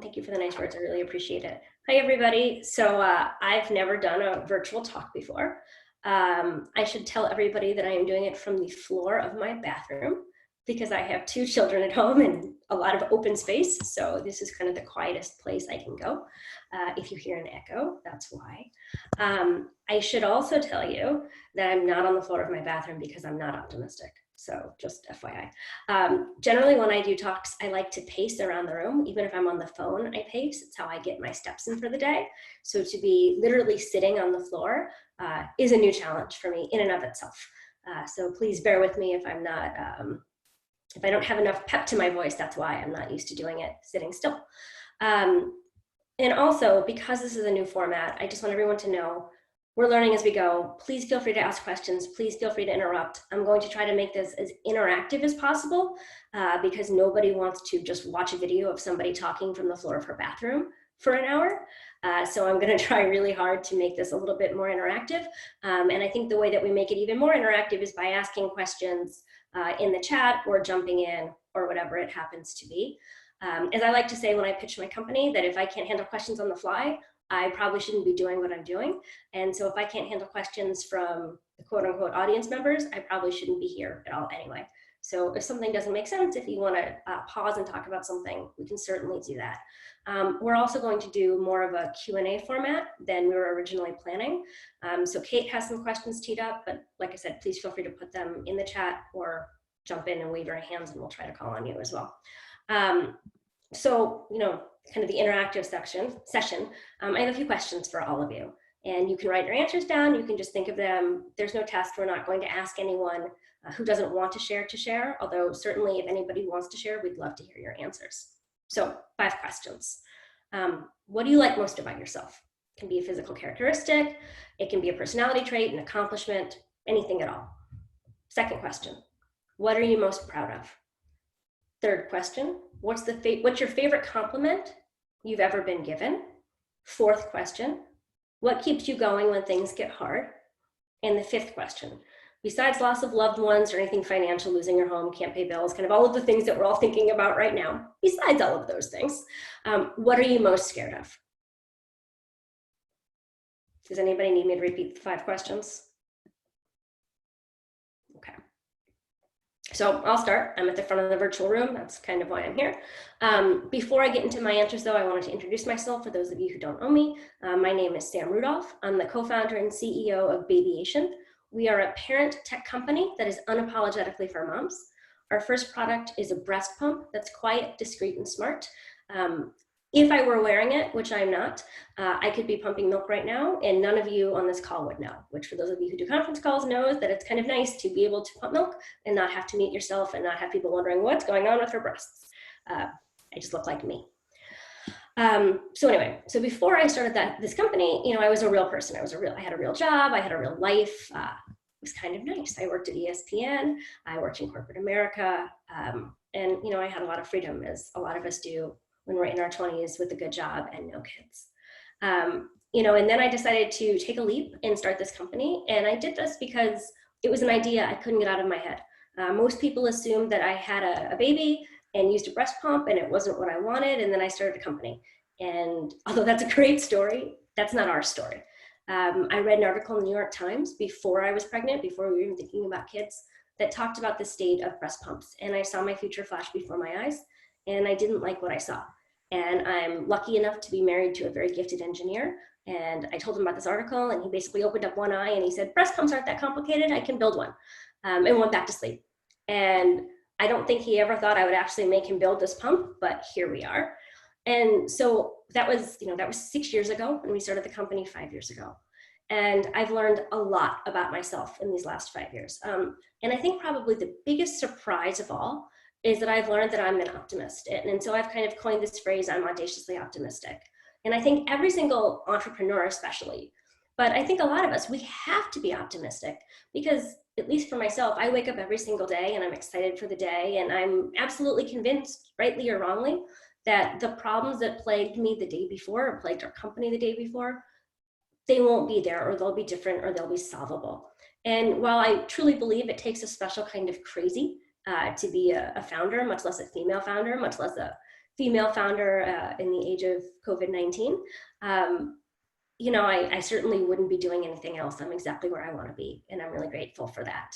thank you for the nice words. I really appreciate it. Hi, everybody. So I've never done a virtual talk before. I should tell everybody that I am doing it from the floor of my bathroom because I have 2 children at home and a lot of open space. So this is kind of the quietest place I can go. If you hear an echo, that's why. I should also tell you that I'm not on the floor of my bathroom because I'm not optimistic. So just FYI. Generally when I do talks, I like to pace around the room. Even if I'm on the phone, I pace. It's how I get my steps in for the day. So to be literally sitting on the floor is a new challenge for me in and of itself. So please bear with me if I'm not, if I don't have enough pep to my voice, that's why I'm not used to doing it sitting still. And also, because this is a new format, I just want everyone to know we're learning as we go. Please feel free to ask questions. Please feel free to interrupt. I'm going to try to make this as interactive as possible because nobody wants to just watch a video of somebody talking from the floor of her bathroom for an hour. So I'm going to try really hard to make this a little bit more interactive. And I think the way that we make it even more interactive is by asking questions in the chat or jumping in or whatever it happens to be. As I like to say when I pitch my company, that if I can't handle questions on the fly, I probably shouldn't be doing what I'm doing. And so if I can't handle questions from the quote unquote audience members, I probably shouldn't be here at all anyway. So if something doesn't make sense, if you want to pause and talk about something, we can certainly do that. We're also going to do more of a Q&A format than we were originally planning. So Kate has some questions teed up, but like I said, please feel free to put them in the chat or jump in and wave your hands and we'll try to call on you as well. So, you know, kind of the interactive session, I have a few questions for all of you. And you can write your answers down. You can just think of them. There's no test. We're not going to ask anyone who doesn't want to share, although certainly if anybody wants to share, we'd love to hear your answers. So 5 questions. What do you like most about yourself? It can be a physical characteristic. It can be a personality trait, an accomplishment, anything at all. Second question, what are you most proud of? Third question, what's your favorite compliment you've ever been given? Fourth question, what keeps you going when things get hard? And the 5th question, besides loss of loved ones or anything financial, losing your home, can't pay bills, kind of all of the things that we're all thinking about right now, besides all of those things, what are you most scared of? Does anybody need me to repeat the 5 questions? Okay. So I'll start. I'm at the front of the virtual room. That's kind of why I'm here. Before I get into my answers, though, I wanted to introduce myself for those of you who don't know me. My name is Sam Rudolph. I'm the co-founder and CEO of Babyation. We are a parent tech company that is unapologetically for moms. Our first product is a breast pump that's quiet, discreet, and smart. If I were wearing it, which I'm not, I could be pumping milk right now and none of you on this call would know, which for those of you who do conference calls knows that it's kind of nice to be able to pump milk and not have to meet yourself and not have people wondering what's going on with her breasts. I just look like me. So anyway, so before I started this company, you know, I was a real person. I had a real job. I had a real life. It was kind of nice. I worked at ESPN. I worked in corporate America. And, you know, I had a lot of freedom, as a lot of us do when we're in our 20s with a good job and no kids. You know, and then I decided to take a leap and start this company. And I did this because it was an idea I couldn't get out of my head. Most people assumed that I had a baby and used a breast pump and it wasn't what I wanted. And then I started a company. And although that's a great story, that's not our story. I read an article in the New York Times before I was pregnant, before we were even thinking about kids, that talked about the state of breast pumps. And I saw my future flash before my eyes. And I didn't like what I saw. And I'm lucky enough to be married to a very gifted engineer. And I told him about this article and he basically opened up one eye and he said, breast pumps aren't that complicated, I can build one. And went back to sleep. And I don't think he ever thought I would actually make him build this pump, but here we are. And so that was, you know, that was 6 years ago and we started the company 5 years ago. And I've learned a lot about myself in these last 5 years. And I think probably the biggest surprise of all is that I've learned that I'm an optimist. And so I've kind of coined this phrase, I'm audaciously optimistic. And I think every single entrepreneur especially, but I think a lot of us, we have to be optimistic because, at least for myself, I wake up every single day and I'm excited for the day. And I'm absolutely convinced, rightly or wrongly, that the problems that plagued me the day before or plagued our company the day before, they won't be there or they'll be different or they'll be solvable. And while I truly believe it takes a special kind of crazy to be a founder, much less a female founder, much less a female founder in the age of COVID-19, you know, I certainly wouldn't be doing anything else. I'm exactly where I want to be, and I'm really grateful for that.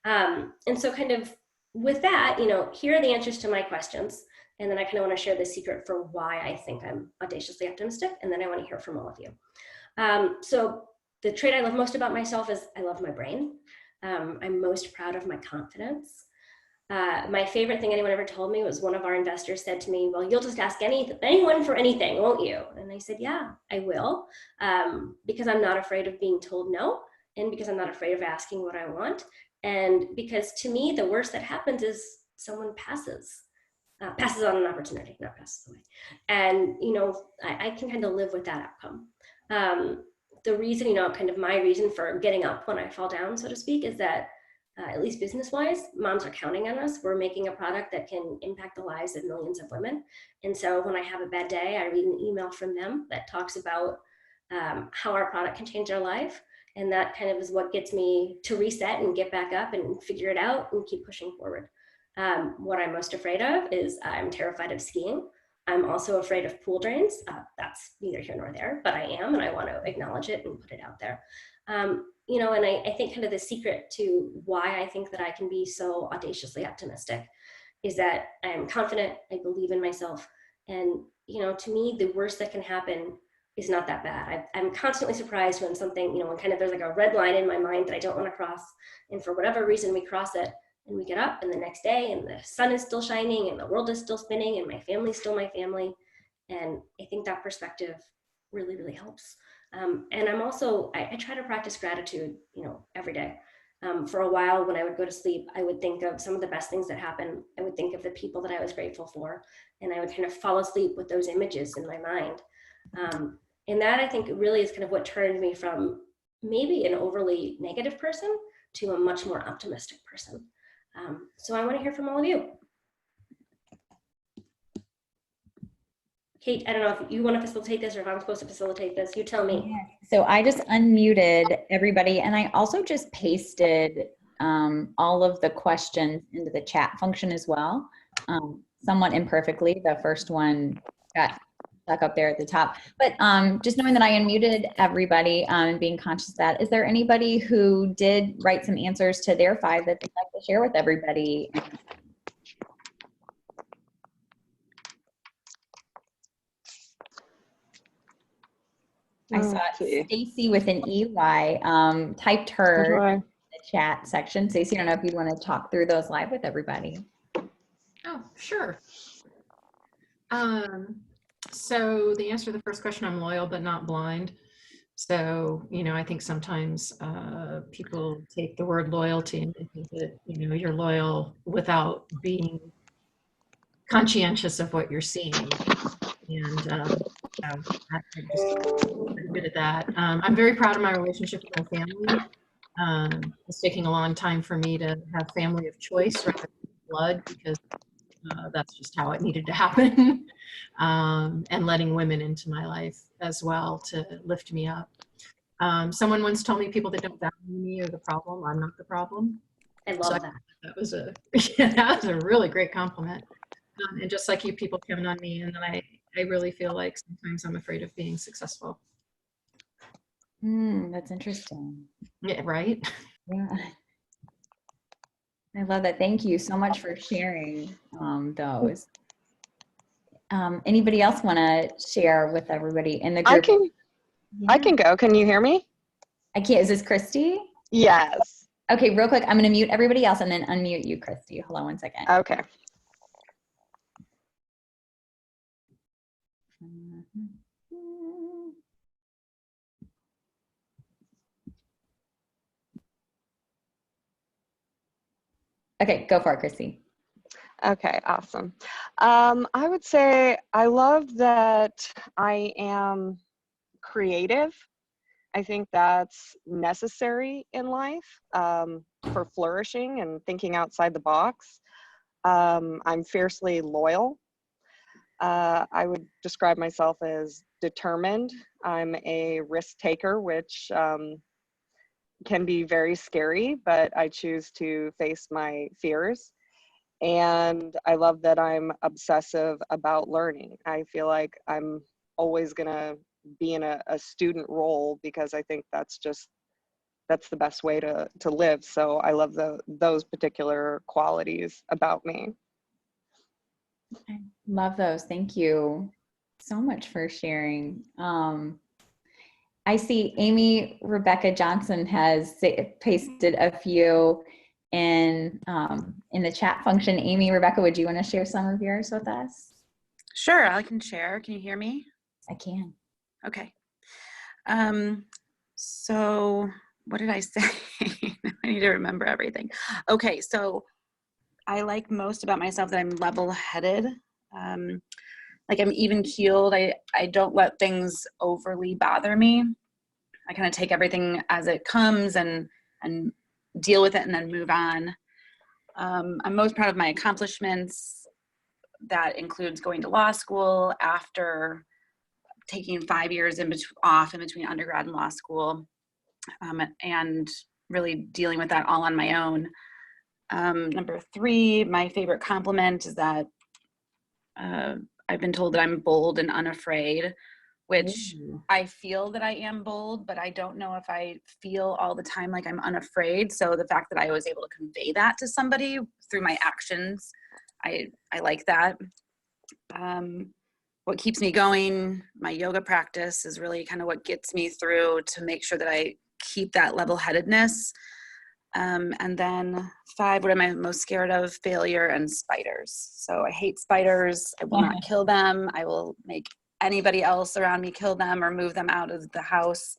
And so kind of with that, you know, here are the answers to my questions. And then I kind of want to share the secret for why I think I'm audaciously optimistic. And then I want to hear from all of you. So the trait I love most about myself is I love my brain. I'm most proud of my confidence. My favorite thing anyone ever told me was one of our investors said to me, well, you'll just ask anyone for anything, won't you? And I said, yeah, I will, because I'm not afraid of being told no, and because I'm not afraid of asking what I want. And because to me, the worst that happens is someone passes on an opportunity, not passes away. And, you know, I can kind of live with that outcome. The reason, you know, kind of my reason for getting up when I fall down, so to speak, is that at least business-wise, moms are counting on us. We're making a product that can impact the lives of millions of women. And so when I have a bad day, I read an email from them that talks about how our product can change our life. And that kind of is what gets me to reset and get back up and figure it out and keep pushing forward. What I'm most afraid of is I'm terrified of skiing. I'm also afraid of pool drains. That's neither here nor there, but I am, and I want to acknowledge it and put it out there. You know, and I think kind of the secret to why I think that I can be so audaciously optimistic is that I'm confident, I believe in myself. And, you know, to me, the worst that can happen is not that bad. I'm constantly surprised when something, you know, when kind of there's like a red line in my mind that I don't want to cross. And for whatever reason, we cross it and we get up, and the next day and the sun is still shining and the world is still spinning and my family's still my family. And I think that perspective really, really helps. And I'm also, I try to practice gratitude, you know, every day. For a while, when I would go to sleep, I would think of some of the best things that happened. I would think of the people that I was grateful for, and I would kind of fall asleep with those images in my mind. And that, I think, really is kind of what turned me from maybe an overly negative person to a much more optimistic person. So I want to hear from all of you. Kate, I don't know if you want to facilitate this or if I'm supposed to facilitate this. You tell me. So I just unmuted everybody, and I also just pasted all of the questions into the chat function as well, somewhat imperfectly. The first one got stuck up there at the top. But just knowing that I unmuted everybody and being conscious of that, is there anybody who did write some answers to their 5 that they'd like to share with everybody? I saw Stacy with an EY typed her in the chat section. Stacy, I don't know if you'd want to talk through those live with everybody. Oh, sure. So the answer to the first question, I'm loyal but not blind. So, you know, I think sometimes people take the word loyalty and they think that, you know, you're loyal without being conscientious of what you're seeing. And I just pretty good at that. I'm very proud of my relationship with my family. It's taking a long time for me to have family of choice rather than blood, because that's just how it needed to happen. And letting women into my life as well to lift me up. Someone once told me people that don't value me are the problem. I'm not the problem. I love that. That was a that was a really great compliment. And just like you, people count on me, and then I really feel like sometimes I'm afraid of being successful. That's interesting. Yeah, right? Yeah. I love that. Thank you so much for sharing those. Anybody else want to share with everybody in the group? I can go. Can you hear me? I can't. Is this Christy? Yes. Okay, real quick. I'm going to mute everybody else and then unmute you, Christy. Hold on one second. Okay. Okay, go for it, Christy. Okay, awesome. I would say I love that I am creative. I think that's necessary in life for flourishing and thinking outside the box. I'm fiercely loyal. I would describe myself as determined. I'm a risk taker, which can be very scary, but I choose to face my fears. And I love that I'm obsessive about learning. I feel like I'm always gonna be in a student role because I think that's the best way to live. So I love those particular qualities about me. I love those. Thank you so much for sharing. I see Amy Rebecca Johnson has pasted a few in the chat function. Amy Rebecca, would you want to share some of yours with us? Sure, I can share. Can you hear me? I can. Okay. So what did I say? I need to remember everything. Okay, so I like most about myself that I'm level-headed. Like I'm even-keeled. I don't let things overly bother me. I kind of take everything as it comes and deal with it and then move on. I'm most proud of my accomplishments. That includes going to law school after taking 5 years off in between undergrad and law school, and really dealing with that all on my own. Number 3, my favorite compliment is that I've been told that I'm bold and unafraid, which I feel that I am bold, but I don't know if I feel all the time like I'm unafraid. So the fact that I was able to convey that to somebody through my actions, I like that. What keeps me going, my yoga practice is really kind of what gets me through to make sure that I keep that level-headedness. And then 5, what am I most scared of? Failure and spiders. So I hate spiders. I will not kill them. I will make anybody else around me kill them or move them out of the house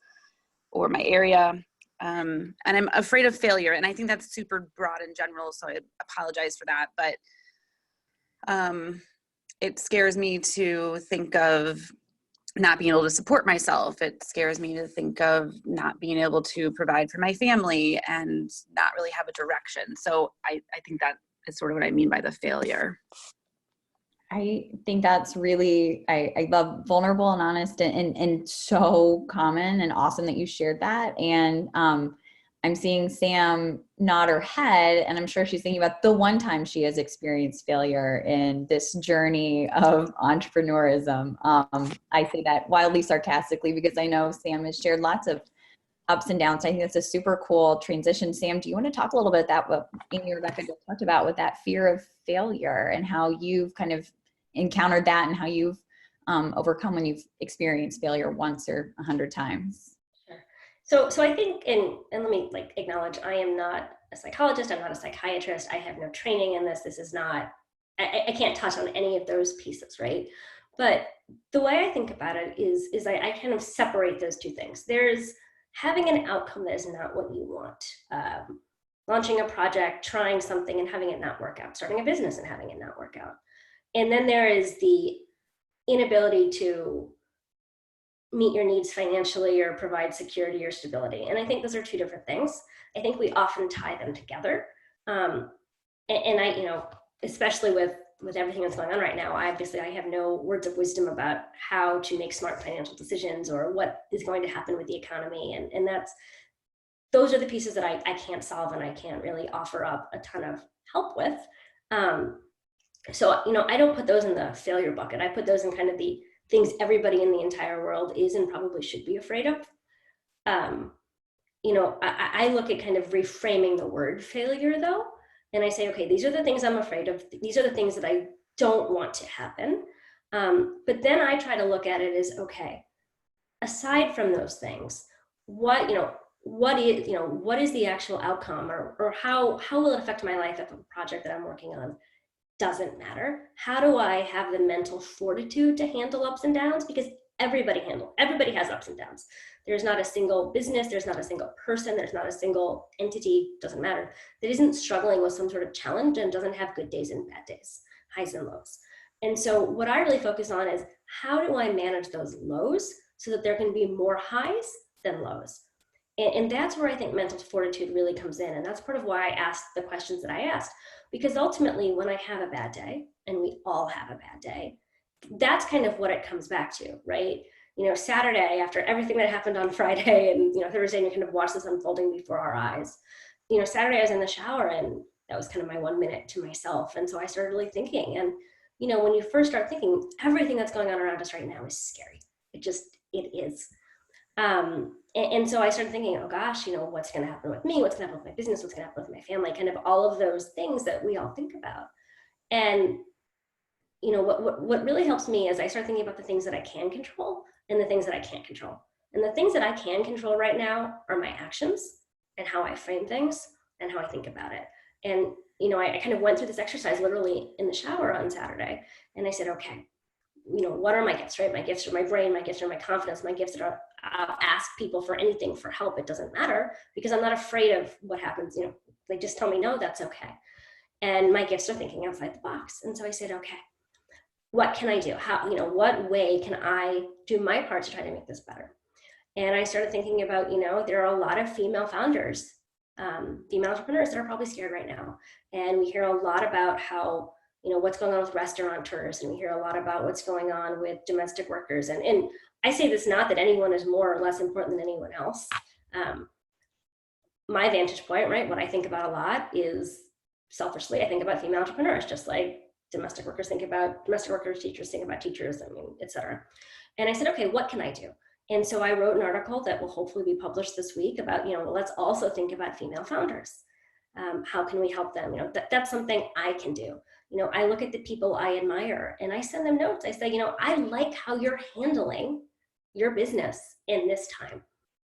or my area. And I'm afraid of failure. And I think that's super broad in general, so I apologize for that. But it scares me to think of not being able to support myself. It scares me to think of not being able to provide for my family and not really have a direction. So I think that is sort of what I mean by the failure. I think that's really, I love vulnerable and honest and so common and awesome that you shared that. And I'm seeing Sam nod her head, and I'm sure she's thinking about the one time she has experienced failure in this journey of entrepreneurism. I say that wildly sarcastically because I know Sam has shared lots of ups and downs. I think that's a super cool transition. Sam, do you want to talk a little bit about what Amy and Rebecca just talked about with that fear of failure and how you've kind of encountered that and how you've overcome when you've experienced failure once or 100 times? So I think, and let me acknowledge, I am not a psychologist. I'm not a psychiatrist. I have no training in this. This is not, I can't touch on any of those pieces, right? But the way I think about it is I kind of separate those two things. There's having an outcome that is not what you want. Launching a project, trying something and having it not work out, starting a business and having it not work out. And then there is the inability to meet your needs financially or provide security or stability. And I think those are two different things. I think we often tie them together. And I, especially with everything that's going on right now, I have no words of wisdom about how to make smart financial decisions or what is going to happen with the economy. And those are the pieces that I can't solve and I can't really offer up a ton of help with. So, I don't put those in the failure bucket. I put those in kind of the things everybody in the entire world is and probably should be afraid of. I look at kind of reframing the word failure though. And I say, okay, these are the things I'm afraid of. These are the things that I don't want to happen. But then I try to look at it as, okay, aside from those things, what is the actual outcome or how will it affect my life if a project that I'm working on doesn't matter? How do I have the mental fortitude to handle ups and downs? Because everybody has ups and downs. There's not a single business, there's not a single person, there's not a single entity, doesn't matter, that isn't struggling with some sort of challenge and doesn't have good days and bad days, highs and lows. And so what I really focus on is how do I manage those lows so that there can be more highs than lows? And that's where I think mental fortitude really comes in. And that's part of why I asked the questions that I asked. Because ultimately, when I have a bad day, and we all have a bad day, that's kind of what it comes back to, right? Saturday, after everything that happened on Friday and, Thursday, and you kind of watch this unfolding before our eyes. Saturday I was in the shower and That was kind of my 1 minute to myself. And so I started really thinking. And, you know, when you first start thinking, everything that's going on around us right now is scary. It is. And so I started thinking, oh gosh, you know, what's going to happen with me? What's going to happen with my business? What's going to happen with my family? Kind of all of those things that we all think about. And, you know, what really helps me is I start thinking about the things that I can control and the things that I can't control. And the things that I can control right now are my actions and how I frame things and how I think about it. And, you know, I kind of went through this exercise literally in the shower on Saturday. And I said, okay, you know, what are my gifts, right? My gifts are my brain, my gifts are my confidence, my gifts are, I'll ask people for anything for help. It doesn't matter because I'm not afraid of what happens. You know, they just tell me, no, that's okay. And my gifts are thinking outside the box. And so I said, okay, what can I do? How, you know, what way can I do my part to try to make this better? And I started thinking about, you know, there are a lot of female founders, female entrepreneurs that are probably scared right now. And we hear a lot about how, you know, what's going on with restaurateurs, and we hear a lot about what's going on with domestic workers. And I say this not that anyone is more or less important than anyone else. My vantage point, right, what I think about a lot is selfishly, I think about female entrepreneurs, just like domestic workers think about domestic workers, teachers think about teachers, I mean, et cetera. And I said, okay, what can I do? And so I wrote an article that will hopefully be published this week about, you know, let's also think about female founders. How can we help them? You know, that's something I can do. You know, I look at the people I admire and I send them notes. I say, you know, I like how you're handling your business in this time.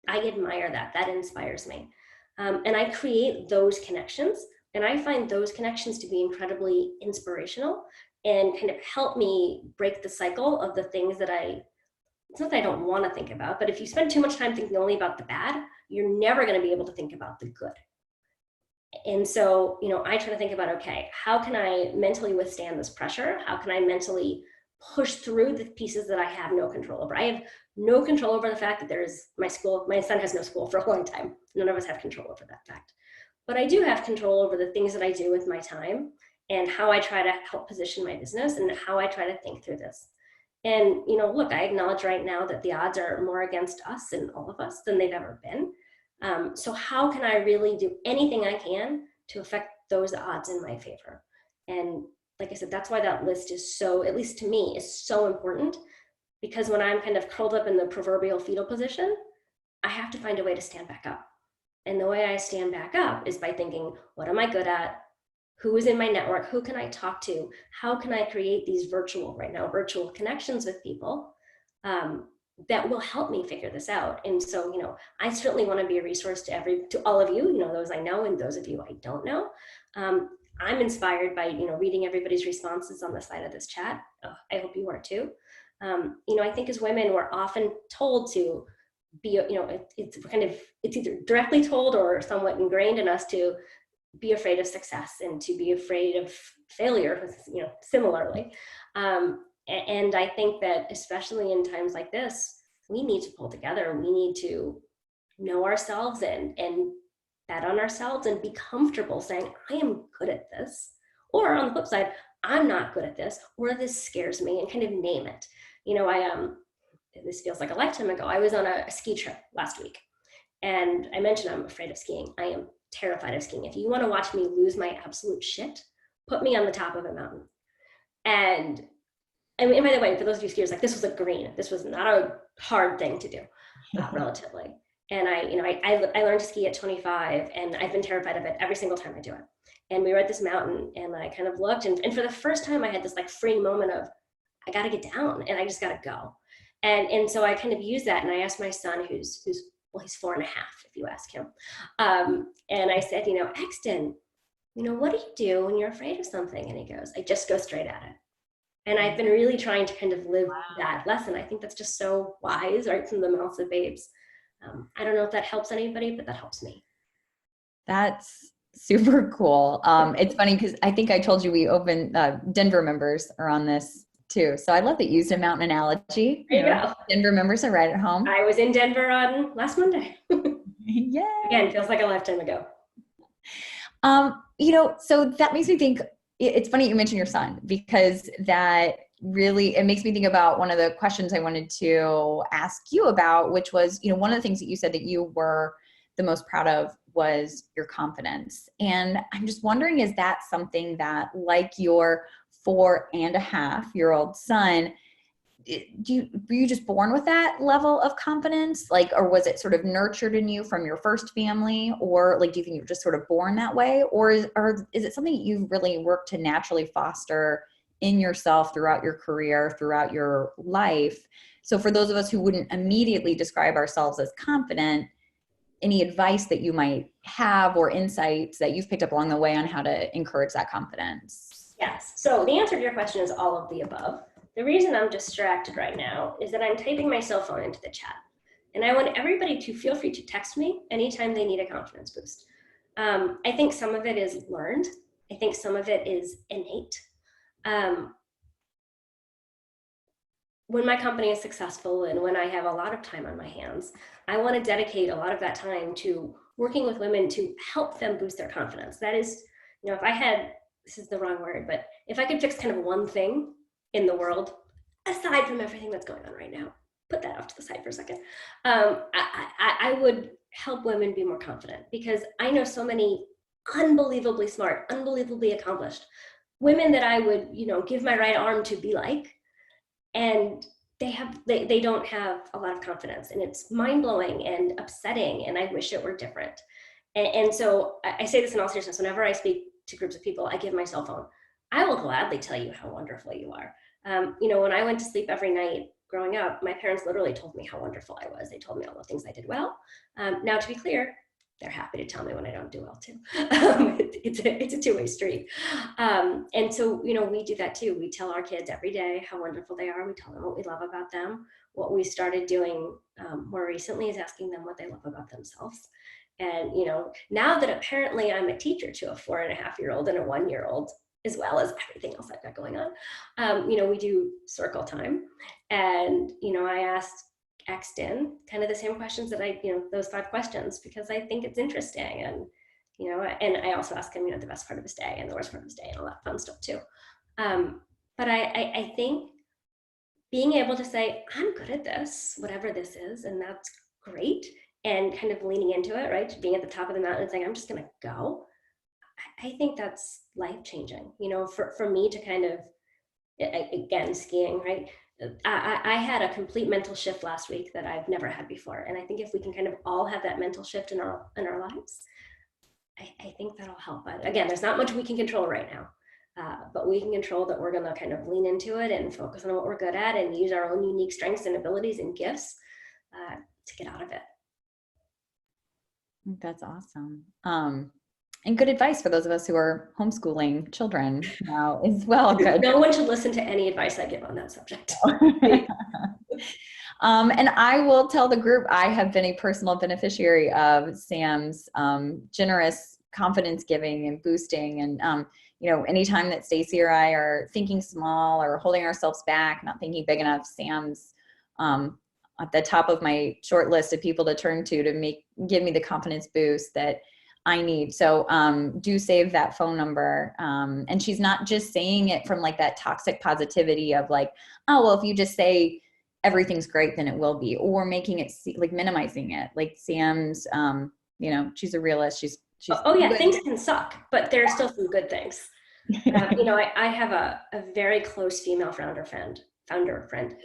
I admire that. That inspires me. And I create those connections. And I find those connections to be incredibly inspirational and kind of help me break the cycle of the things that it's not that I don't want to think about, but if you spend too much time thinking only about the bad, you're never going to be able to think about the good. And so, you know, I try to think about, okay, how can I mentally withstand this pressure? How can I mentally push through the pieces that I have no control over? I have no control over the fact that my son has no school for a long time. None of us have control over that fact. But I do have control over the things that I do with my time and how I try to help position my business and how I try to think through this. And, you know, look, I acknowledge right now that the odds are more against us and all of us than they've ever been. So how can I really do anything I can to affect those odds in my favor? And like I said, that's why that list is so, at least to me, is so important, because when I'm kind of curled up in the proverbial fetal position, I have to find a way to stand back up. And the way I stand back up is by thinking, what am I good at? Who is in my network? Who can I talk to? How can I create these virtual connections with people that will help me figure this out? And so, you know, I certainly want to be a resource to all of you, you know, those I know and those of you I don't know. I'm inspired by, you know, reading everybody's responses on the side of this chat. I hope you are too. You know, I think as women, we're often told to be, you know, it's either directly told or somewhat ingrained in us to be afraid of success and to be afraid of failure, you know, similarly. And I think that especially in times like this, we need to pull together. We need to know ourselves and bet on ourselves and be comfortable saying, I am good at this. Or on the flip side, I'm not good at this, or this scares me, and kind of name it. You know, this feels like a lifetime ago. I was on a ski trip last week, and I mentioned I'm afraid of skiing. I am terrified of skiing. If you want to watch me lose my absolute shit, put me on the top of a mountain. And I mean, by the way, for those of you skiers, like, this was a green. This was not a hard thing to do, relatively. And I learned to ski at 25, and I've been terrified of it every single time I do it. And we were at this mountain, and I kind of looked, and for the first time, I had this like free moment of, I got to get down, and I just got to go. And so I kind of used that, and I asked my son, who's well, he's 4.5, if you ask him. And I said, you know, Exton, you know, what do you do when you're afraid of something? And he goes, I just go straight at it. And I've been really trying to kind of live that lesson. I think that's just so wise, right from the mouths of babes. I don't know if that helps anybody, but that helps me. That's super cool. It's funny because I think I told you we opened, Denver members are on this too. So I love that you used a mountain analogy. There you go. Denver members are right at home. I was in Denver on last Monday. Yeah. Again, feels like a lifetime ago. You know, so that makes me think, it's funny you mentioned your son, because that really, it makes me think about one of the questions I wanted to ask you about, which was, you know, one of the things that you said that you were the most proud of was your confidence. And I'm just wondering, is that something that, like your 4.5-year-old son, were you just born with that level of confidence? Like, or was it sort of nurtured in you from your first family? Or like, do you think you were just sort of born that way? Or is it something you really worked to naturally foster in yourself throughout your career, throughout your life? So for those of us who wouldn't immediately describe ourselves as confident, any advice that you might have or insights that you've picked up along the way on how to encourage that confidence? Yes. So the answer to your question is all of the above. The reason I'm distracted right now is that I'm typing my cell phone into the chat. And I want everybody to feel free to text me anytime they need a confidence boost. I think some of it is learned. I think some of it is innate. When my company is successful and when I have a lot of time on my hands, I want to dedicate a lot of that time to working with women to help them boost their confidence. That is, if I had, this is the wrong word, but if I could fix kind of one thing in the world, aside from everything that's going on right now, put that off to the side for a second, I would help women be more confident, because I know so many unbelievably smart, unbelievably accomplished women that I would, give my right arm to be like, and they don't have a lot of confidence, and it's mind-blowing and upsetting, and I wish it were different. And so I say this in all seriousness, whenever I speak to groups of people, I give my cell phone. I will gladly tell you how wonderful you are. When I went to sleep every night growing up, my parents literally told me how wonderful I was. They told me all the things I did well. Now, to be clear, they're happy to tell me when I don't do well too. It's a two-way street. And so, we do that too. We tell our kids every day how wonderful they are. We tell them what we love about them. What we started doing more recently is asking them what they love about themselves. And, now that apparently I'm a teacher to a 4.5-year-old and a 1-year-old, as well as everything else I've got going on, we do circle time. And, I asked in kind of the same questions that those 5 questions, because I think it's interesting. And, and I also ask him, the best part of his day and the worst part of his day and all that fun stuff too. But I think being able to say, I'm good at this, whatever this is, and that's great. And kind of leaning into it, right? Being at the top of the mountain and saying, I'm just going to go. I think that's life-changing, for me to kind of, again, skiing, right? I had a complete mental shift last week that I've never had before. And I think if we can kind of all have that mental shift in our lives, I think that'll help. But again, there's not much we can control right now, but we can control that we're going to kind of lean into it and focus on what we're good at and use our own unique strengths and abilities and gifts to get out of it. That's awesome. And good advice for those of us who are homeschooling children now as well. Good. No one should listen to any advice I give on that subject. And I will tell the group, I have been a personal beneficiary of Sam's generous confidence giving and boosting. And, anytime that Stacy or I are thinking small or holding ourselves back, not thinking big enough, Sam's at the top of my short list of people to turn to give me the confidence boost that I need. So do save that phone number. And she's not just saying it from like that toxic positivity of like, oh, well, if you just say everything's great, then it will be, or making it like minimizing it. Like Sam's, she's a realist. She's oh yeah, things can suck, but there are still some good things. I have a very close female founder friend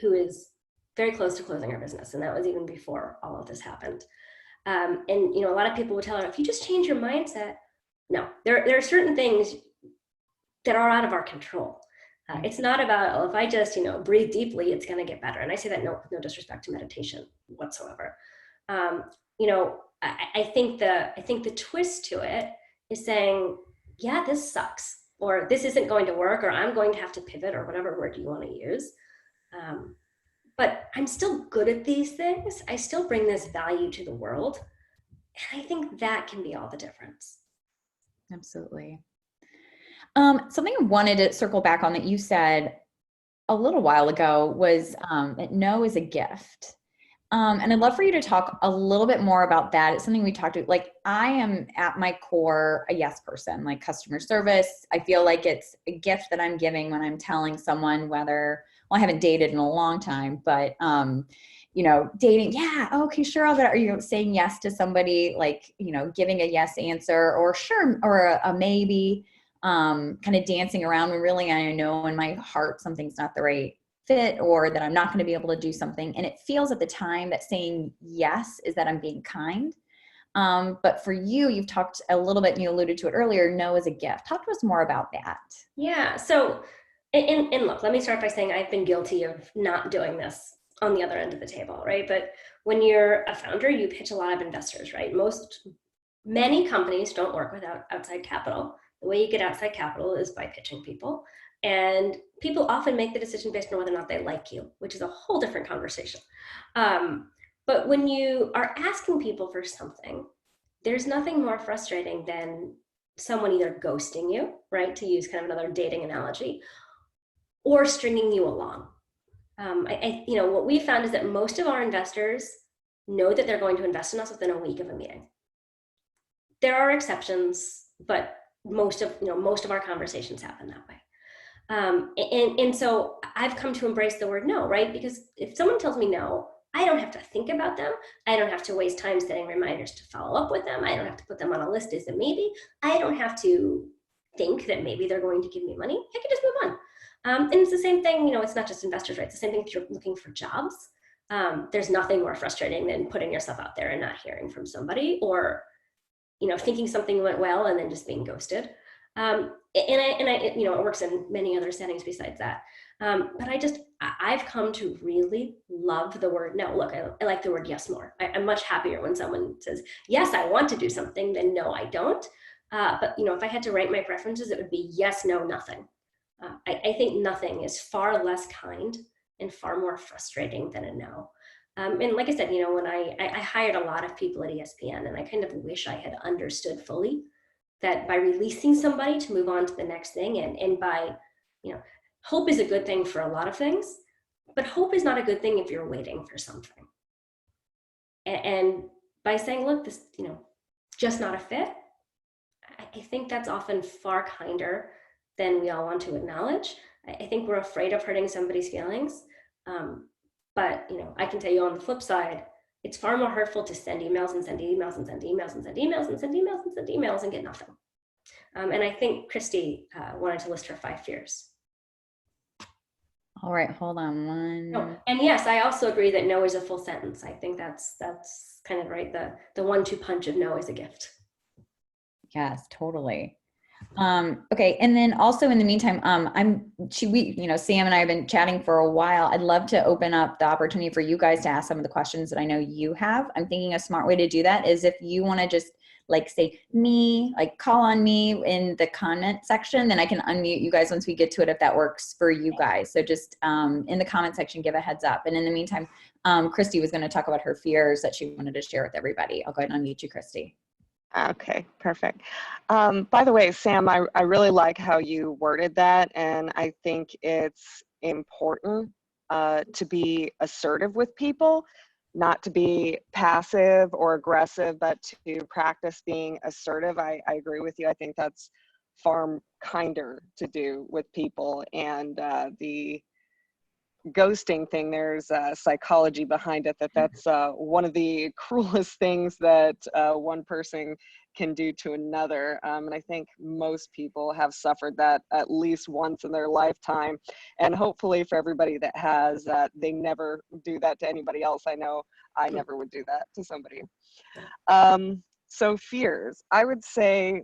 who is very close to closing her business. And that was even before all of this happened. And, a lot of people would tell her, if you just change your mindset, no, there are certain things that are out of our control. It's not about, if I just, breathe deeply, it's going to get better. And I say that no disrespect to meditation whatsoever. I think the twist to it is saying, yeah, this sucks, or this isn't going to work, or I'm going to have to pivot, or whatever word you want to use. But I'm still good at these things. I still bring this value to the world. And I think that can be all the difference. Absolutely. Something I wanted to circle back on that you said a little while ago was that no is a gift. And I'd love for you to talk a little bit more about that. It's something we talked to, like, I am at my core a yes person, like customer service. I feel like it's a gift that I'm giving when I'm telling someone whether, well, I haven't dated in a long time, but dating. Yeah. Okay, sure. I'll get it. Or, saying yes to somebody, like, giving a yes answer or sure, or a maybe, kind of dancing around when really I know in my heart something's not the right fit, or that I'm not going to be able to do something. And it feels at the time that saying yes is that I'm being kind. But for you, you've talked a little bit, and you alluded to it earlier, no is a gift. Talk to us more about that. Yeah. So, and look, let me start by saying I've been guilty of not doing this on the other end of the table, right? But when you're a founder, you pitch a lot of investors, right? Many companies don't work without outside capital. The way you get outside capital is by pitching people. And people often make the decision based on whether or not they like you, which is a whole different conversation. But when you are asking people for something, there's nothing more frustrating than someone either ghosting you, right, to use kind of another dating analogy, or stringing you along. What we found is that most of our investors know that they're going to invest in us within a week of a meeting. There are exceptions, but most of our conversations happen that way. And so I've come to embrace the word no, right? Because if someone tells me no, I don't have to think about them. I don't have to waste time setting reminders to follow up with them. I don't have to put them on a list as a maybe. I don't have to think that maybe they're going to give me money. I can just move on. And it's the same thing, it's not just investors, right? It's the same thing if you're looking for jobs. There's nothing more frustrating than putting yourself out there and not hearing from somebody, or, thinking something went well and then just being ghosted. It works in many other settings besides that. But I've come to really love the word no. Look, I like the word yes more. I'm much happier when someone says, yes, I want to do something, than no, I don't. But if I had to rank my preferences, it would be yes, no, nothing. I think nothing is far less kind and far more frustrating than a no. And like I said, when I hired a lot of people at ESPN, and I kind of wish I had understood fully that by releasing somebody to move on to the next thing, and by, hope is a good thing for a lot of things, but hope is not a good thing if you're waiting for something. And by saying, look, this, just not a fit, I think that's often far kinder than we all want to acknowledge. I think we're afraid of hurting somebody's feelings. But, I can tell you on the flip side, it's far more hurtful to send emails and send emails and send emails and send emails and send emails and send emails and get nothing. And I think Christy wanted to list her 5 fears. All right, hold on one. Oh, and yes, I also agree that no is a full sentence. I think that's kind of right. The 1-2 punch of no is a gift. Yes, totally. Okay. And then also in the meantime, Sam and I have been chatting for a while. I'd love to open up the opportunity for you guys to ask some of the questions that I know you have. I'm thinking a smart way to do that is if you want to just say me, call on me in the comment section, then I can unmute you guys once we get to it, if that works for you guys. So just in the comment section, give a heads up. And in the meantime, Christy was going to talk about her fears that she wanted to share with everybody. I'll go ahead and unmute you, Christy. Okay, perfect. By the way, Sam, I really like how you worded that, and I think it's important to be assertive with people, not to be passive or aggressive, but to practice being assertive. I agree with you. I think that's far kinder to do with people. And the ghosting thing, there's psychology behind it, that's one of the cruelest things that one person can do to another, and I think most people have suffered that at least once in their lifetime, and hopefully for everybody that has, they never do that to anybody else. I know I never would do that to somebody. So fears, I would say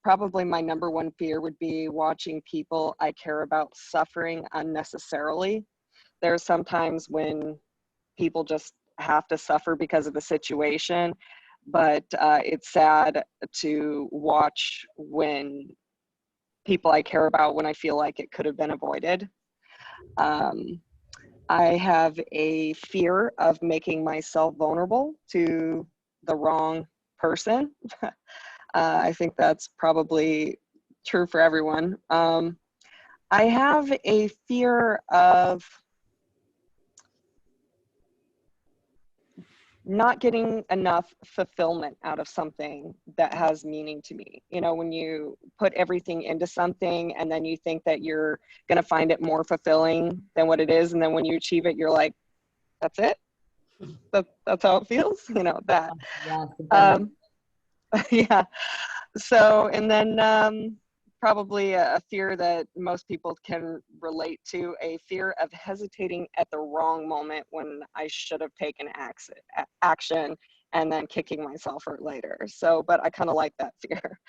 probably my number one fear would be watching people I care about suffering unnecessarily. There are some times when people just have to suffer because of the situation, but it's sad to watch when people I care about, when I feel like it could have been avoided. I have a fear of making myself vulnerable to the wrong person. I think that's probably true for everyone. I have a fear of not getting enough fulfillment out of something that has meaning to me. When you put everything into something and then you think that you're going to find it more fulfilling than what it is, and then when you achieve it, you're like, that's it? That's how it feels, you know, that. Yes, it does. Yeah. So, and then probably a fear that most people can relate to, a fear of hesitating at the wrong moment when I should have taken action and then kicking myself for it later. So, but I kind of like that fear.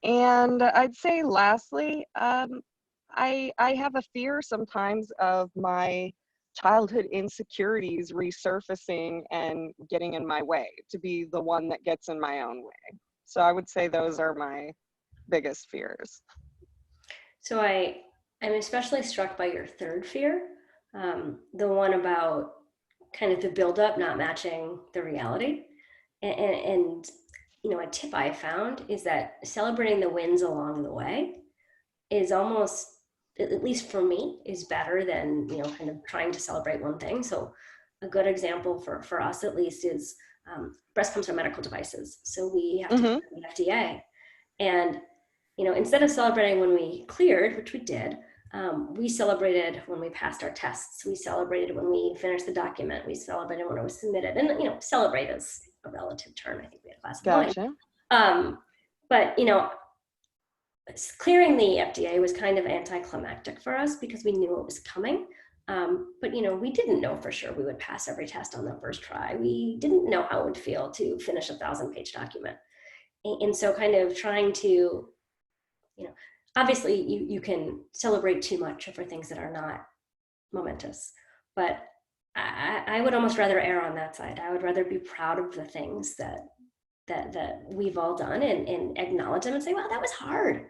And I'd say lastly, I have a fear sometimes of my childhood insecurities resurfacing and getting in my way, to be the one that gets in my own way. So I would say those are my biggest fears. So I'm especially struck by your third fear, the one about kind of the buildup not matching the reality. And you know, a tip I found is that celebrating the wins along the way is almost, at least for me, is better than, you know, kind of trying to celebrate one thing. So a good example for us at least is breast pumps are medical devices. So we have to go to the FDA. And, you know, instead of celebrating when we cleared, which we did, we celebrated when we passed our tests. We celebrated when we finished the document. We celebrated when it was submitted. And, you know, celebrate is a relative term. I think we had a class. Gotcha. But, you know, clearing the FDA was kind of anticlimactic for us because we knew it was coming. But, you know, we didn't know for sure we would pass every test on the first try. We didn't know how it would feel to finish a 1,000-page document. And so kind of trying to, you know, obviously you can celebrate too much over things that are not momentous, but I would almost rather err on that side. I would rather be proud of the things that we've all done and acknowledge them and say, wow, that was hard.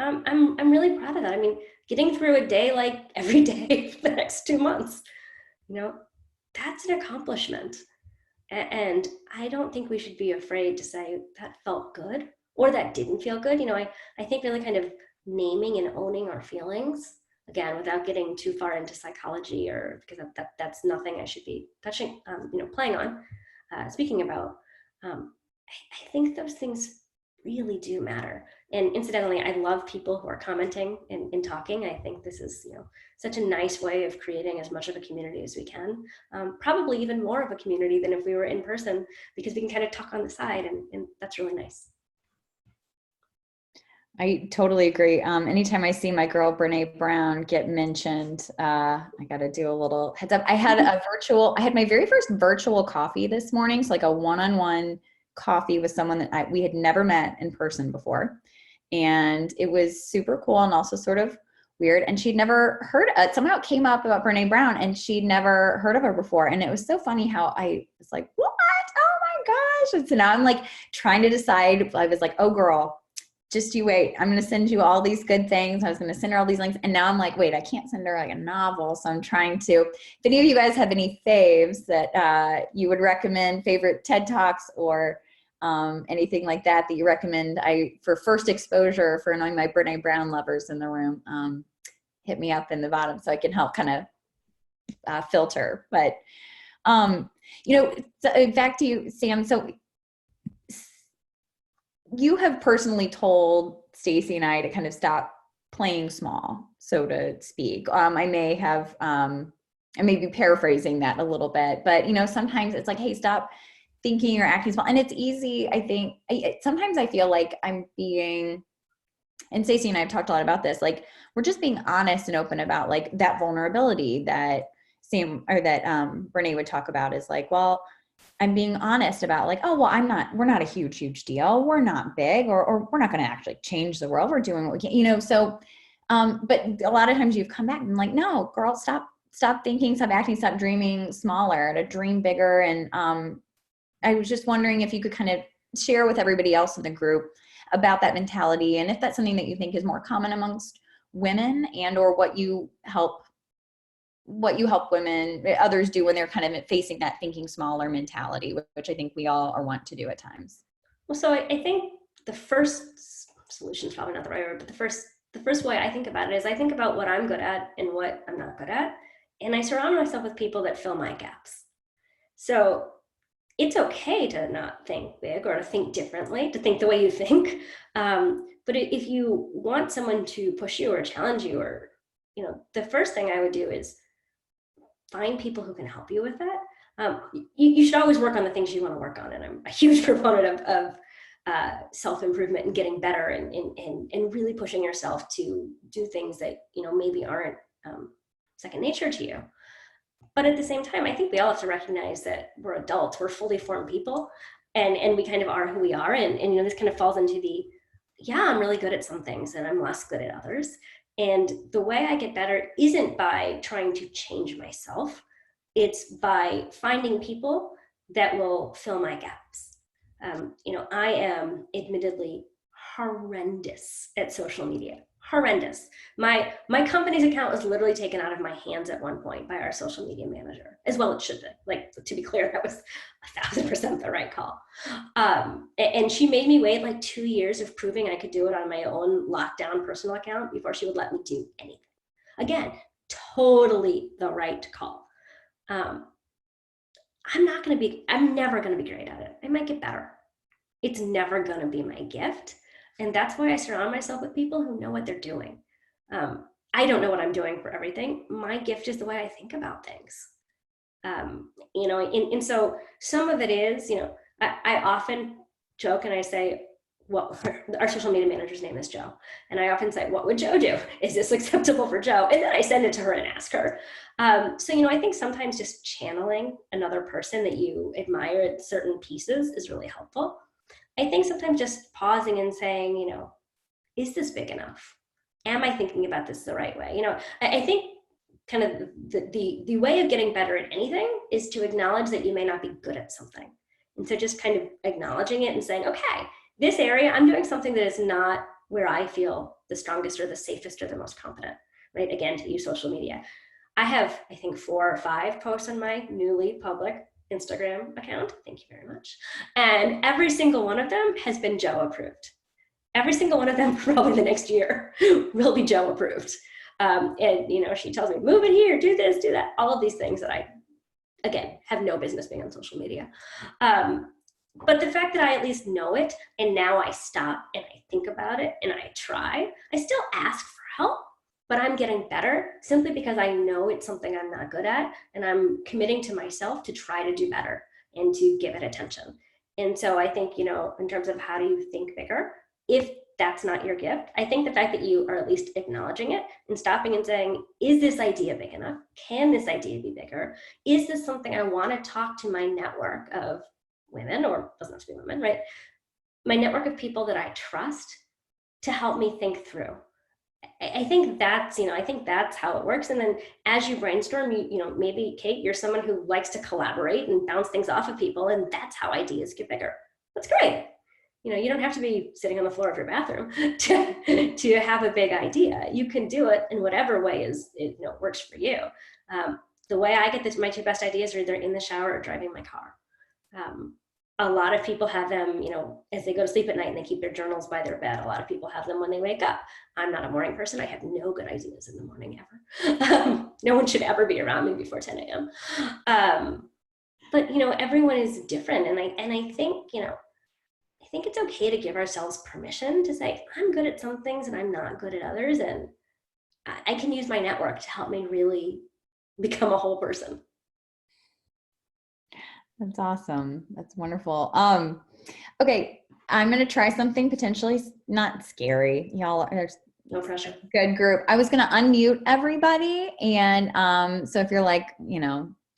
I'm really proud of that. I mean, getting through a day like every day for the next 2 months, you know, that's an accomplishment. And I don't think we should be afraid to say that felt good or that didn't feel good. You know, I think really kind of naming and owning our feelings, again, without getting too far into psychology, or because that's nothing I should be touching, you know, playing on, speaking about. I think those things really do matter. And incidentally, I love people who are commenting and talking. I think this is, you know, such a nice way of creating as much of a community as we can. Probably even more of a community than if we were in person, because we can kind of talk on the side, and that's really nice. I totally agree. Anytime I see my girl Brene Brown get mentioned, I got to do a little heads up. I had my very first virtual coffee this morning. So like a one-on-one coffee with someone that we had never met in person before. And it was super cool and also sort of weird. And she'd never heard somehow it came up about Brene Brown and she'd never heard of her before. And it was so funny how I was like, what? Oh my gosh. And so now I'm like trying to decide. I was like, oh girl, just you wait. I'm going to send you all these good things. I was going to send her all these links. And now I'm like, wait, I can't send her like a novel. So I'm trying to, if any of you guys have any faves that you would recommend, favorite TED Talks or anything like that you recommend, for first exposure for knowing my Brene Brown lovers in the room, hit me up in the bottom so I can help kind of filter. But, you know, so back to you, Sam. So you have personally told Stacy and I to kind of stop playing small, so to speak. I may be paraphrasing that a little bit, but you know, sometimes it's like, hey, stop thinking or acting small. And it's easy. I think sometimes I feel like I'm being, and Stacey and I have talked a lot about this, like we're just being honest and open about like that vulnerability that Brene would talk about is like, well, I'm being honest about like, oh, well, we're not a huge deal. We're not big, or we're not going to actually change the world. We're doing what we can, you know? So, but a lot of times you've come back and I'm like, no, girl, stop thinking, stop acting, stop dreaming smaller, to dream bigger. And, I was just wondering if you could kind of share with everybody else in the group about that mentality. And if that's something that you think is more common amongst women, and, or what you help women, others do when they're kind of facing that thinking smaller mentality, which I think we all are want to do at times. Well, so I think the first solution is probably not the right word, but the first way I think about it is I think about what I'm good at and what I'm not good at. And I surround myself with people that fill my gaps. So it's okay to not think big or to think differently, to think the way you think. But if you want someone to push you or challenge you, or, you know, the first thing I would do is find people who can help you with that. You should always work on the things you want to work on. And I'm a huge proponent of self-improvement and getting better and really pushing yourself to do things that, maybe aren't second nature to you. But at the same time, I think we all have to recognize that we're adults, we're fully formed people, and we kind of are who we are. And this kind of falls into I'm really good at some things and I'm less good at others. And the way I get better isn't by trying to change myself. It's by finding people that will fill my gaps. I am admittedly horrendous at social media. Horrendous. My company's account was literally taken out of my hands at one point by our social media manager, as well it should be. Like, to be clear, that was 1,000% the right call. And she made me wait like 2 years of proving I could do it on my own lockdown personal account before she would let me do anything. Again, totally the right call. I'm never gonna be great at it. I might get better. It's never gonna be my gift. And that's why I surround myself with people who know what they're doing. I don't know what I'm doing for everything. My gift is the way I think about things. And so some of it is, I often joke and I say, well, our social media manager's name is Joe. And I often say, what would Joe do? Is this acceptable for Joe? And then I send it to her and ask her. So, I think sometimes just channeling another person that you admire at certain pieces is really helpful. I think sometimes just pausing and saying, is this big enough? Am I thinking about this the right way? I think kind of the way of getting better at anything is to acknowledge that you may not be good at something. And so just kind of acknowledging it and saying, okay, this area, I'm doing something that is not where I feel the strongest or the safest or the most competent, right? Again, to use social media. I have, I think, 4 or 5 posts on my newly public Instagram account. Thank you very much. And every single one of them has been Joe approved. Every single one of them probably the next year will be Joe approved. And, she tells me, move it here, do this, do that. All of these things that I, again, have no business being on social media. But the fact that I at least know it, and now I stop and I think about it and I try, I still ask for help, but I'm getting better simply because I know it's something I'm not good at, and I'm committing to myself to try to do better and to give it attention. And so I think, in terms of how do you think bigger, if that's not your gift, I think the fact that you are at least acknowledging it and stopping and saying, is this idea big enough? Can this idea be bigger? Is this something I want to talk to my network of women, or doesn't have to be women, right? My network of people that I trust to help me think through. I think that's, I think that's how it works. And then as you brainstorm, maybe Kate, you're someone who likes to collaborate and bounce things off of people, and that's how ideas get bigger. That's great. You don't have to be sitting on the floor of your bathroom to have a big idea. You can do it in whatever way works for you. The way I get my 2 best ideas are either in the shower or driving my car. A lot of people have them, as they go to sleep at night and they keep their journals by their bed. A lot of people have them when they wake up. I'm not a morning person. I have no good ideas in the morning ever. No one should ever be around me before 10 a.m. But, everyone is different. And I think, I think it's okay to give ourselves permission to say, I'm good at some things and I'm not good at others. And I can use my network to help me really become a whole person. That's awesome. That's wonderful. Okay, I'm going to try something potentially not scary. Y'all, there's no pressure. Good group. I was going to unmute everybody. And so if you're like,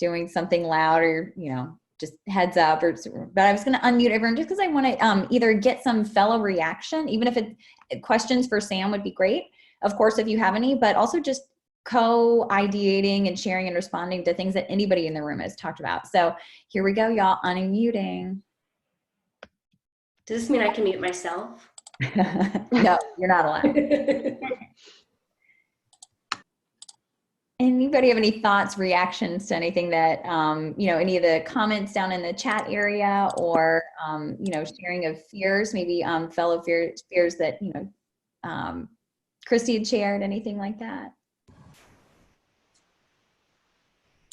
doing something loud or, just heads up, but I was going to unmute everyone just because I want to either get some fellow reaction, even if questions for Sam would be great. Of course, if you have any, but also just co-ideating and sharing and responding to things that anybody in the room has talked about. So here we go, y'all, unmuting. Does this mean I can mute myself? No, you're not allowed. Anybody have any thoughts, reactions to anything that, any of the comments down in the chat area or, sharing of fears, maybe fellow fears that, Christy had shared, anything like that?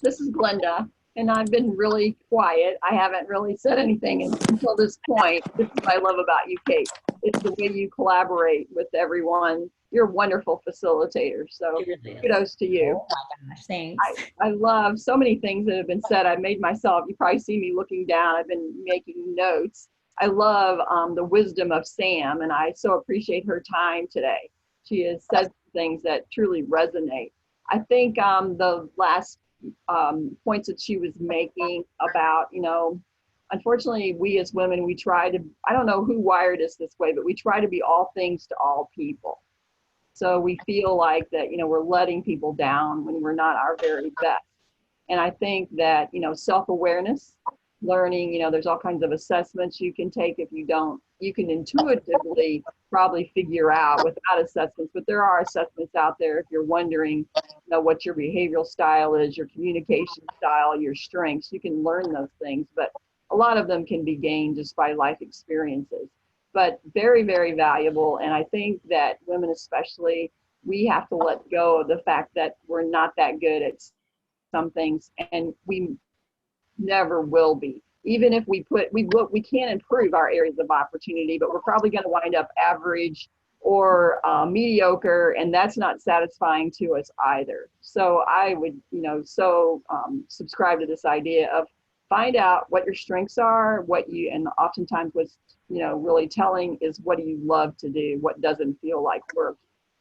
This is Glenda, and I've been really quiet. I haven't really said anything until this point. This is what I love about you, Kate. is the way you collaborate with everyone. You're a wonderful facilitator. So It really is. kudos to you. Oh my gosh, thanks. I love so many things that have been said. I've made myself, you probably see me looking down. I've been making notes. I love the wisdom of Sam, and I so appreciate her time today. She has said things that truly resonate. I think the last points that she was making about, unfortunately, we as women, we try to, I don't know who wired us this way, but we try to be all things to all people. So we feel like that, we're letting people down when we're not our very best. And I think that, self-awareness, learning, there's all kinds of assessments you can take. If you don't, you can intuitively probably figure out without assessments, but there are assessments out there if you're wondering, what your behavioral style is, your communication style, your strengths. You can learn those things, but a lot of them can be gained just by life experiences. But very, very valuable. And I think that women especially, we have to let go of the fact that we're not that good at some things, and we never will be. Even if we can improve our areas of opportunity, but we're probably going to wind up average or mediocre, and that's not satisfying to us either. So I would, subscribe to this idea of find out what your strengths are, and oftentimes what's, really telling is what do you love to do, what doesn't feel like work,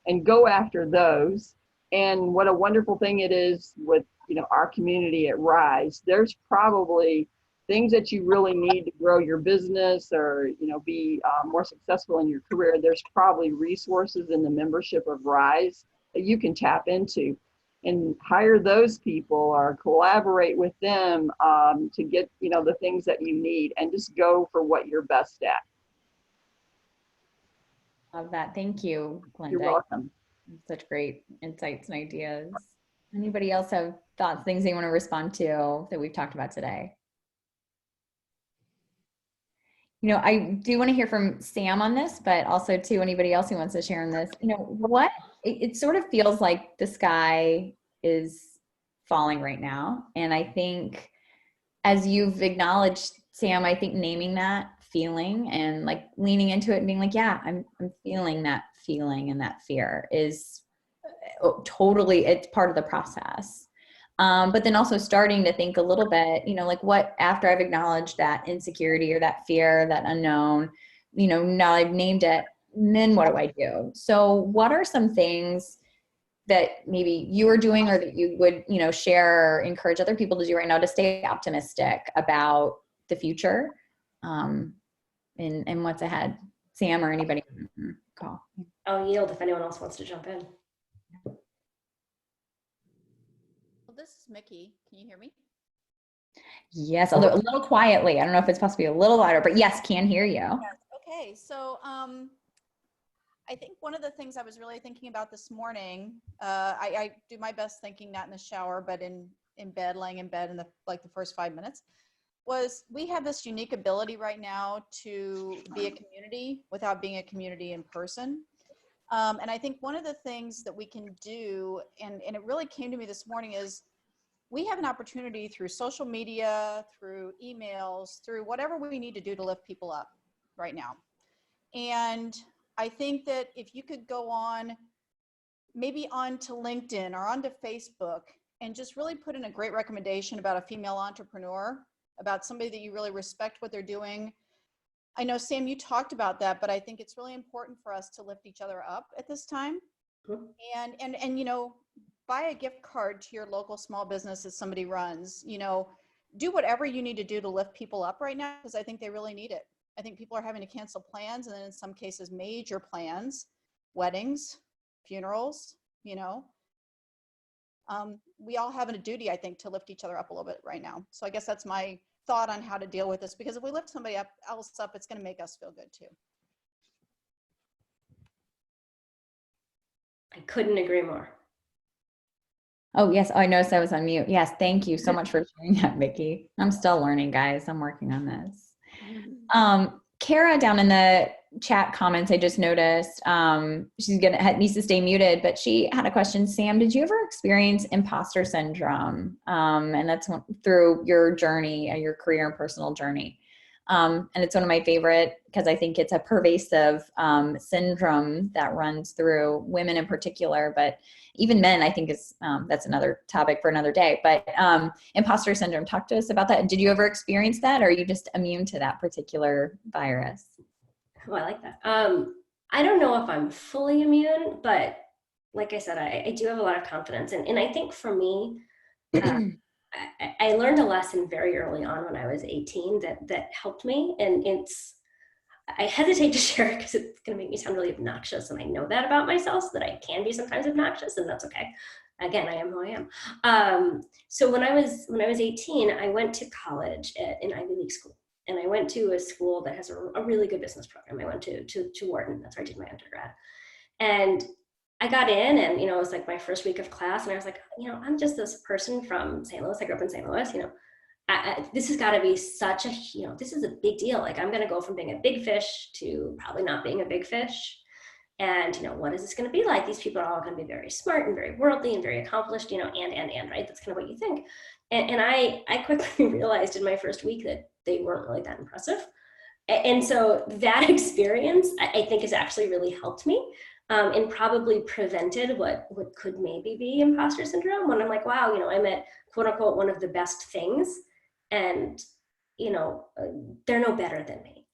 and go after those. And what a wonderful thing it is with, our community at Rise. There's probably things that you really need to grow your business or, be more successful in your career. There's probably resources in the membership of Rise that you can tap into and hire those people or collaborate with them to get, the things that you need, and just go for what you're best at. Love that. Thank you, Glenda. You're welcome. Such great insights and ideas. Anybody else have thoughts, things they want to respond to that we've talked about today? I do want to hear from Sam on this, but also too, anybody else who wants to share on this. It sort of feels like the sky is falling right now. And I think as you've acknowledged, Sam, I think naming that feeling and like leaning into it and being like, yeah, I'm feeling that feeling and that fear is totally, it's part of the process. But then also starting to think a little bit, like what, after I've acknowledged that insecurity or that fear, that unknown, now I've named it, and then what do I do? So what are some things that maybe you are doing or that you would, share or encourage other people to do right now to stay optimistic about the future and what's ahead? Sam or anybody call. I'll yield if anyone else wants to jump in. This is Mickey. Can you hear me? Yes, although a little quietly. I don't know if it's supposed to be a little louder, but yes, can hear you. Yes. Okay. So I think one of the things I was really thinking about this morning, I do my best thinking not in the shower, but in bed, laying in bed in the first 5 minutes, was we have this unique ability right now to be a community without being a community in person. And I think one of the things that we can do, and it really came to me this morning, is we have an opportunity through social media, through emails, through whatever we need to do to lift people up right now. And I think that if you could go on, maybe onto LinkedIn or onto Facebook, and just really put in a great recommendation about a female entrepreneur, about somebody that you really respect what they're doing. I know, Sam, you talked about that, but I think it's really important for us to lift each other up at this time. Mm-hmm. And buy a gift card to your local small business that somebody runs. Do whatever you need to do to lift people up right now, because I think they really need it. I think people are having to cancel plans, and then in some cases, major plans, weddings, funerals, we all have a duty, I think, to lift each other up a little bit right now. So I guess that's my thought on how to deal with this, because if we lift somebody else up, it's going to make us feel good too. I couldn't agree more. Oh, yes. Oh, I noticed I was on mute. Yes. Thank you so much for sharing that, Mickey. I'm still learning, guys. I'm working on this. Kara down in the chat comments, I just noticed she's needs to stay muted, but she had a question. Sam, did you ever experience imposter syndrome? And that's through your journey, your career and personal journey. And it's one of my favorite because I think it's a pervasive syndrome that runs through women in particular, but even men, I think is, that's another topic for another day. But imposter syndrome, talk to us about that. Did you ever experience that, or are you just immune to that particular virus? Oh, I like that. I don't know if I'm fully immune, but like I said, I do have a lot of confidence. And I think for me, I learned a lesson very early on when I was 18 that helped me. And I hesitate to share it because it's going to make me sound really obnoxious. And I know that about myself, so that I can be sometimes obnoxious, and that's okay. Again, I am who I am. So when I was 18, I went to college at an Ivy League school. And I went to a school that has a really good business program. I went to Wharton. That's where I did my undergrad. And I got in, and, it was like my first week of class. And I was like, I'm just this person from St. Louis. I grew up in St. Louis. This has got to be such a, this is a big deal. Like, I'm going to go from being a big fish to probably not being a big fish. And, what is this going to be like? These people are all going to be very smart and very worldly and very accomplished, and, right? That's kind of what you think. And I quickly realized in my first week that they weren't really that impressive. And so that experience, I think, has actually really helped me and probably prevented what could maybe be imposter syndrome, when I'm like, wow, I'm at quote unquote one of the best things, and, they're no better than me.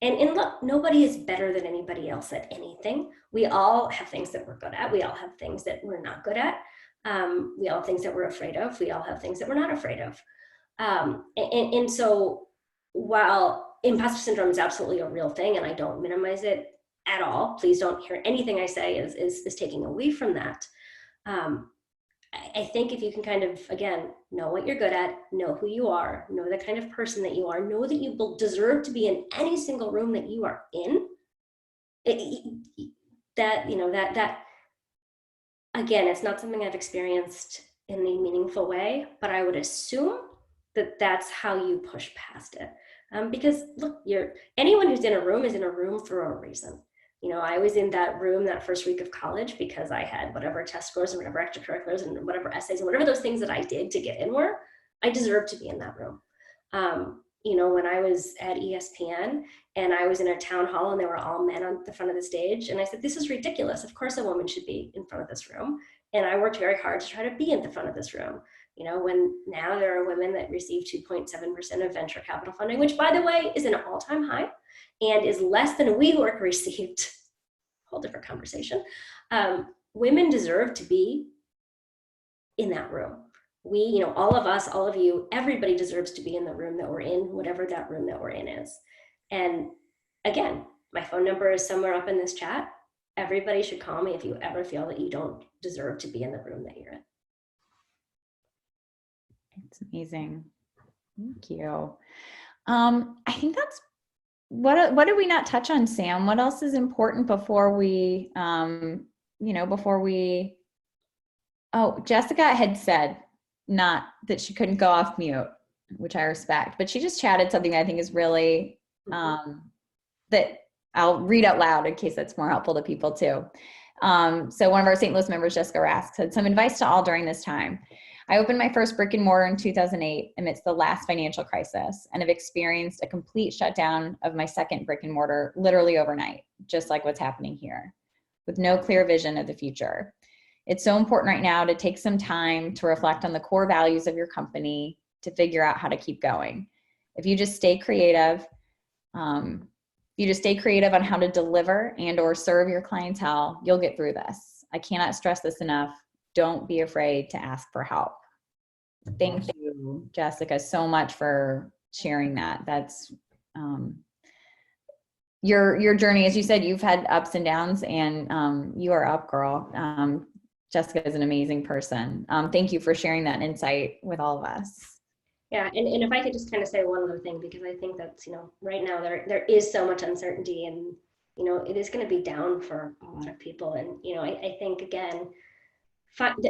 And look, nobody is better than anybody else at anything. We all have things that we're good at. We all have things that we're not good at. We all have things that we're afraid of. We all have things that we're not afraid of. And so while imposter syndrome is absolutely a real thing, and I don't minimize it at all, please don't hear anything I say is taking away from that. I think if you can kind of, again, know what you're good at, know who you are, know the kind of person that you are, know that you deserve to be in any single room that you are in, that again, it's not something I've experienced in a meaningful way, but I would assume that that's how you push past it. Because look, anyone who's in a room is in a room for a reason. I was in that room that first week of college because I had whatever test scores and whatever extracurriculars and whatever essays and whatever those things that I did to get in were. I deserved to be in that room. When I was at ESPN and I was in a town hall and there were all men on the front of the stage, and I said, this is ridiculous. Of course a woman should be in front of this room. And I worked very hard to try to be in the front of this room. When now there are women that receive 2.7% of venture capital funding, which, by the way, is an all-time high and is less than WeWork received. Whole different conversation. Women deserve to be in that room. We, all of us, all of you, everybody deserves to be in the room that we're in, whatever that room that we're in is. And again, my phone number is somewhere up in this chat. Everybody should call me if you ever feel that you don't deserve to be in the room that you're in. It's amazing. Thank you. I think that's what did we not touch on, Sam? What else is important before we, oh, Jessica had said not that she couldn't go off mute, which I respect, but she just chatted something that I think is really, that I'll read out loud in case that's more helpful to people too. So one of our St. Louis members, Jessica Rask, said, some advice to all during this time. I opened my first brick and mortar in 2008 amidst the last financial crisis and have experienced a complete shutdown of my second brick and mortar literally overnight, just like what's happening here, with no clear vision of the future. It's so important right now to take some time to reflect on the core values of your company to figure out how to keep going. If you just stay creative, on how to deliver and or serve your clientele, you'll get through this. I cannot stress this enough. Don't be afraid to ask for help. Thank you, Jessica, so much for sharing that. That's your journey. As you said, you've had ups and downs, and you are up, girl. Jessica is an amazing person. Thank you for sharing that insight with all of us. Yeah, and if I could just kind of say one other thing, because I think that's, right now there is so much uncertainty, and, it is going to be down for a lot of people. And, I think, again,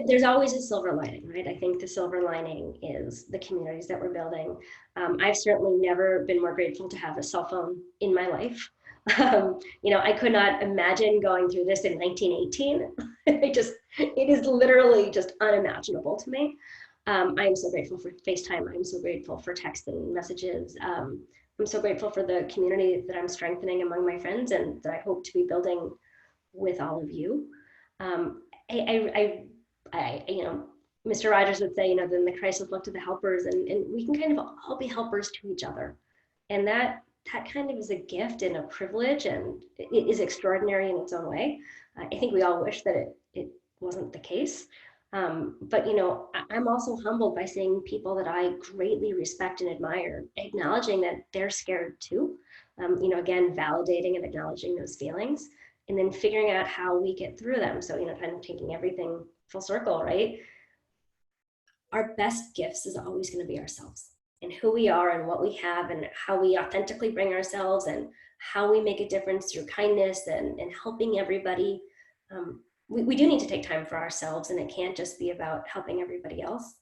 there's always a silver lining, right? I think the silver lining is the communities that we're building. I've certainly never been more grateful to have a cell phone in my life. I could not imagine going through this in 1918. It is literally just unimaginable to me. I am so grateful for FaceTime. I'm so grateful for text and messages. I'm so grateful for the community that I'm strengthening among my friends and that I hope to be building with all of you. You know, Mr. Rogers would say, you know, then the Christ would look to the helpers, and we can kind of all be helpers to each other. And that kind of is a gift and a privilege, and it is extraordinary in its own way. I think we all wish that it wasn't the case. But, you know, I'm also humbled by seeing people that I greatly respect and admire, acknowledging that they're scared too. You know, again, validating and acknowledging those feelings, and then figuring out how we get through them. So, you know, kind of taking everything full circle, right? Our best gifts is always going to be ourselves and who we are and what we have and how we authentically bring ourselves and how we make a difference through kindness and helping everybody. We do need to take time for ourselves, and it can't just be about helping everybody else.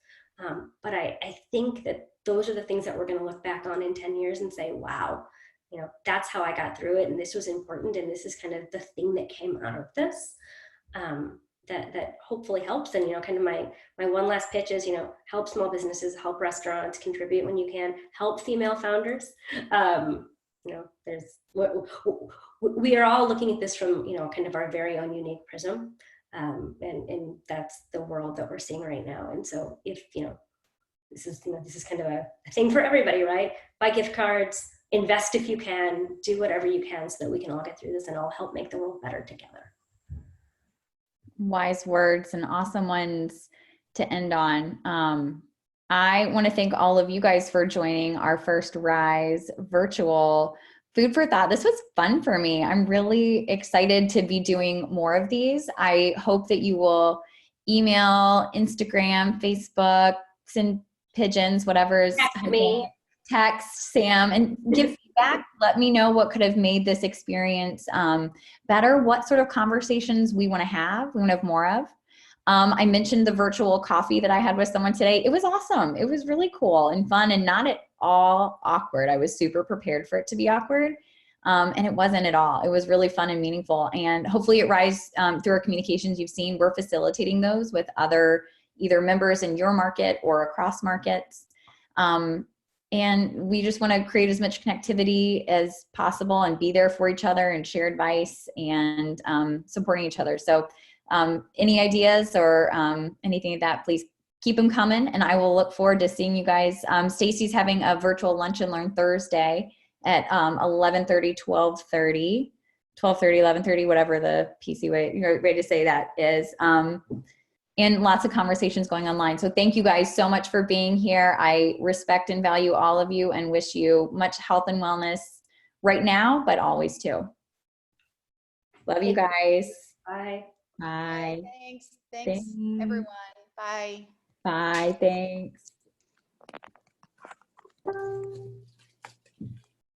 But I think that those are the things that we're going to look back on in 10 years and say, wow, you know, that's how I got through it. And this was important. And this is kind of the thing that came out of this. That hopefully helps. And, you know, kind of my one last pitch is, you know, help small businesses, help restaurants, contribute when you can, help female founders. You know, we are all looking at this from, you know, kind of our very own unique prism. And that's the world that we're seeing right now. And so if, you know, this is kind of a thing for everybody, right? Buy gift cards, invest if you can, do whatever you can so that we can all get through this and all help make the world better together. Wise words and awesome ones to end on. I want to thank all of you guys for joining our first Rise virtual Food for Thought. This was fun for me. I'm really excited to be doing more of these. I hope that you will email, Instagram, Facebook, send pigeons, whatever's text Sam and give feedback. Let me know what could have made this experience better, what sort of conversations we want to have more of. I mentioned the virtual coffee that I had with someone today. It was awesome. It was really cool and fun and not at all awkward. I was super prepared for it to be awkward. And it wasn't at all. It was really fun and meaningful. And hopefully at Rise, through our communications you've seen, we're facilitating those with other either members in your market or across markets. And we just want to create as much connectivity as possible and be there for each other and share advice and supporting each other. So any ideas or anything like that, please keep them coming. And I will look forward to seeing you guys. Stacy's having a virtual lunch and learn Thursday at 11:30, 12:30, 11:30, whatever the PC way to say that is. And lots of conversations going online. So thank you guys so much for being here. I respect and value all of you and wish you much health and wellness right now, but always too. Love you guys. Bye. Bye. Thanks everyone. Bye. Bye. Thanks.